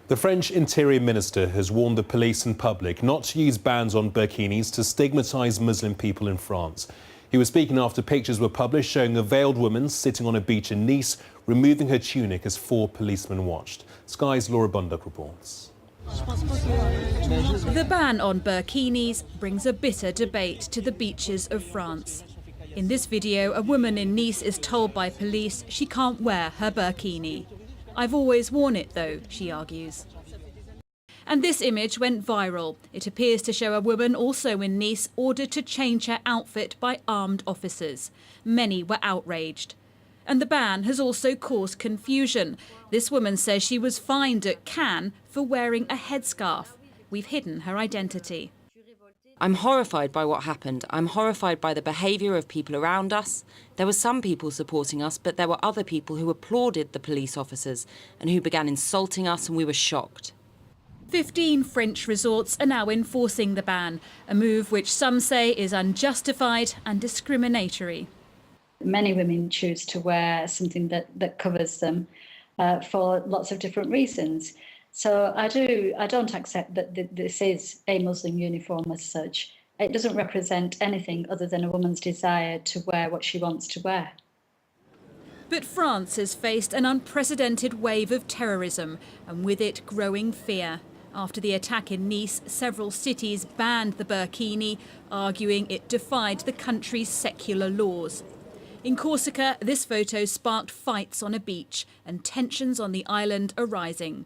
The French Interior Minister has warned the police and public not to use bans on burkinis to stigmatise Muslim people in France. He was speaking after pictures were published showing a veiled woman sitting on a beach in Nice, removing her tunic as 4 policemen watched. Sky's Laura Bundock reports. The ban on burkinis brings a bitter debate to the beaches of France. In this video, a woman in Nice is told by police she can't wear her burkini. "I've always worn it though," she argues. And this image went viral. It appears to show a woman also in Nice ordered to change her outfit by armed officers. Many were outraged. And the ban has also caused confusion. This woman says she was fined at Cannes for wearing a headscarf. We've hidden her identity. I'm horrified by what happened. I'm horrified by the behaviour of people around us. There were some people supporting us, but there were other people who applauded the police officers and who began insulting us, and we were shocked. 15 French resorts are now enforcing the ban, a move which some say is unjustified and discriminatory. Many women choose to wear something that covers them for lots of different reasons. So I don't accept that this is a Muslim uniform as such. It doesn't represent anything other than a woman's desire to wear what she wants to wear. But France has faced an unprecedented wave of terrorism and with it growing fear. After the attack in Nice, several cities banned the burkini, arguing it defied the country's secular laws. In Corsica, this photo sparked fights on a beach and tensions on the island are rising.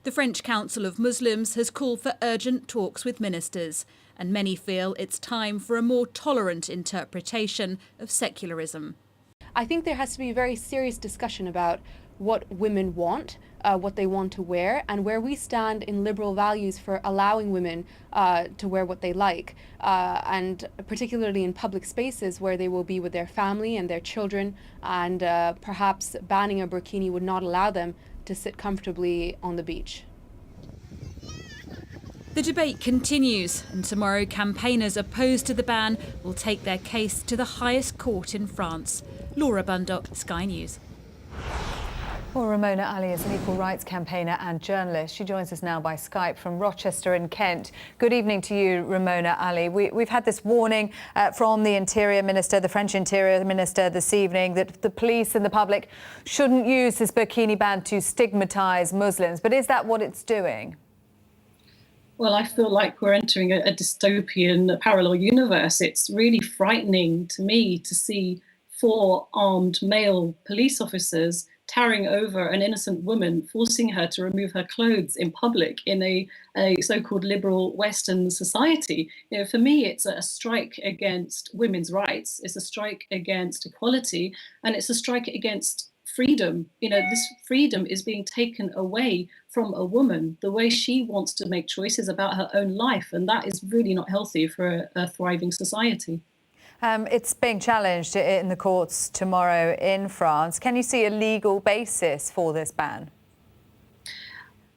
The French Council of Muslims has called for urgent talks with ministers, and many feel it's time for a more tolerant interpretation of secularism. I think there has to be a very serious discussion about what women want, what they want to wear, and where we stand in liberal values for allowing women to wear what they like, and particularly in public spaces where they will be with their family and their children, and perhaps banning a burkini would not allow them to sit comfortably on the beach. The debate continues, and tomorrow campaigners opposed to the ban will take their case to the highest court in France. Laura Bundock, Sky News. Well, Ramona Ali is an equal rights campaigner and journalist. She joins us now by Skype from Rochester in Kent. Good evening to you, Ramona Ali. We've had this warning from the Interior Minister, the French Interior Minister, this evening that the police and the public shouldn't use this burkini ban to stigmatise Muslims. But is that what it's doing? Well, I feel like we're entering a dystopian parallel universe. It's really frightening to me to see 4 armed male police officers towering over an innocent woman, forcing her to remove her clothes in public in a so-called liberal Western society. You know, for me, it's a strike against women's rights. It's a strike against equality, and it's a strike against freedom. You know, this freedom is being taken away from a woman, the way she wants to make choices about her own life, and that is really not healthy for a thriving society. It's being challenged in the courts tomorrow in France. Can you see a legal basis for this ban?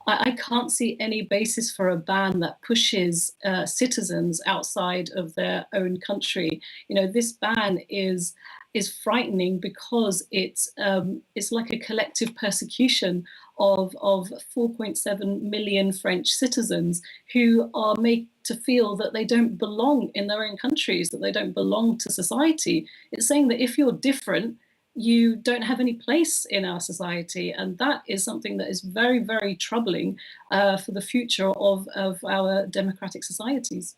I can't see any basis for a ban that pushes citizens outside of their own country. You know, this ban is frightening because it's like a collective persecution of 4.7 million French citizens who are made to feel that they don't belong in their own countries, that they don't belong to society. It's saying that if you're different, you don't have any place in our society. And that is something that is very, very troubling for the future of our democratic societies.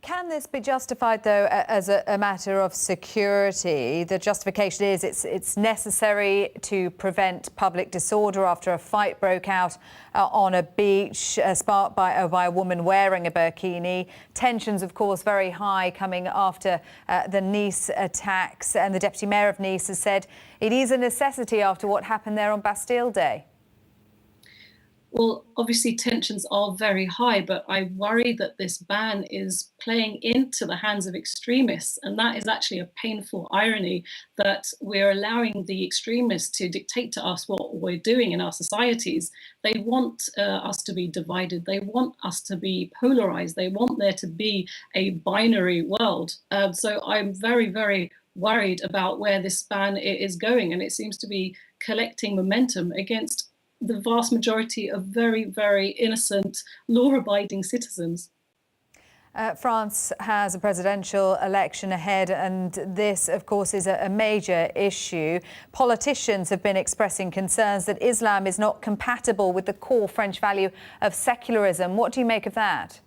Can this be justified, though, as a matter of security? The justification is it's necessary to prevent public disorder after a fight broke out on a beach sparked by a woman wearing a burkini. Tensions, of course, very high coming after the Nice attacks. And the Deputy Mayor of Nice has said it is a necessity after what happened there on Bastille Day. Well, obviously tensions are very high, but I worry that this ban is playing into the hands of extremists. And that is actually a painful irony, that we're allowing the extremists to dictate to us what we're doing in our societies. They want us to be divided. They want us to be polarized. They want there to be a binary world. So I'm very, very worried about where this ban is going. And it seems to be collecting momentum against the vast majority of very, very innocent, law-abiding citizens. France has a presidential election ahead, and this, of course, is a major issue. Politicians have been expressing concerns that Islam is not compatible with the core French value of secularism. What do you make of that?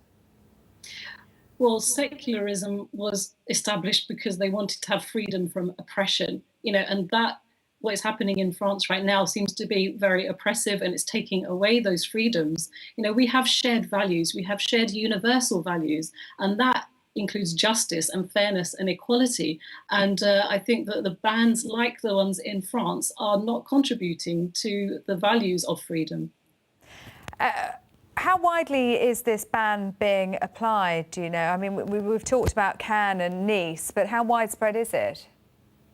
Well, secularism was established because they wanted to have freedom from oppression, and that what is happening in France right now seems to be very oppressive, and it's taking away those freedoms. We have shared values, we have shared universal values, and that includes justice and fairness and equality. And I think that the bans like the ones in France are not contributing to the values of freedom. How widely is this ban being applied, do you know? I mean, we've talked about Cannes and Nice, but how widespread is it?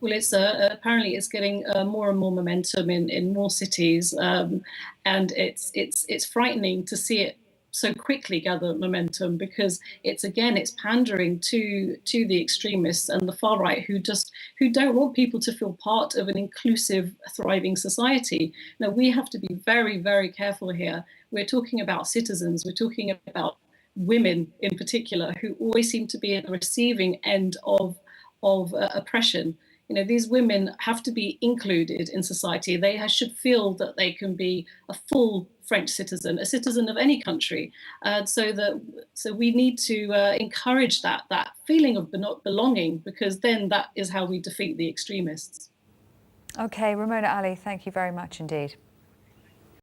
Well, it's apparently it's getting more and more momentum in more cities, and it's frightening to see it so quickly gather momentum, because it's pandering to the extremists and the far right who don't want people to feel part of an inclusive, thriving society. Now, we have to be very, very careful here. We're talking about citizens, we're talking about women in particular, who always seem to be at the receiving end of oppression. These women have to be included in society. They should feel that they can be a full French citizen, a citizen of any country. So we need to encourage that feeling of belonging, because then that is how we defeat the extremists. OK, Ramona Ali, thank you very much indeed.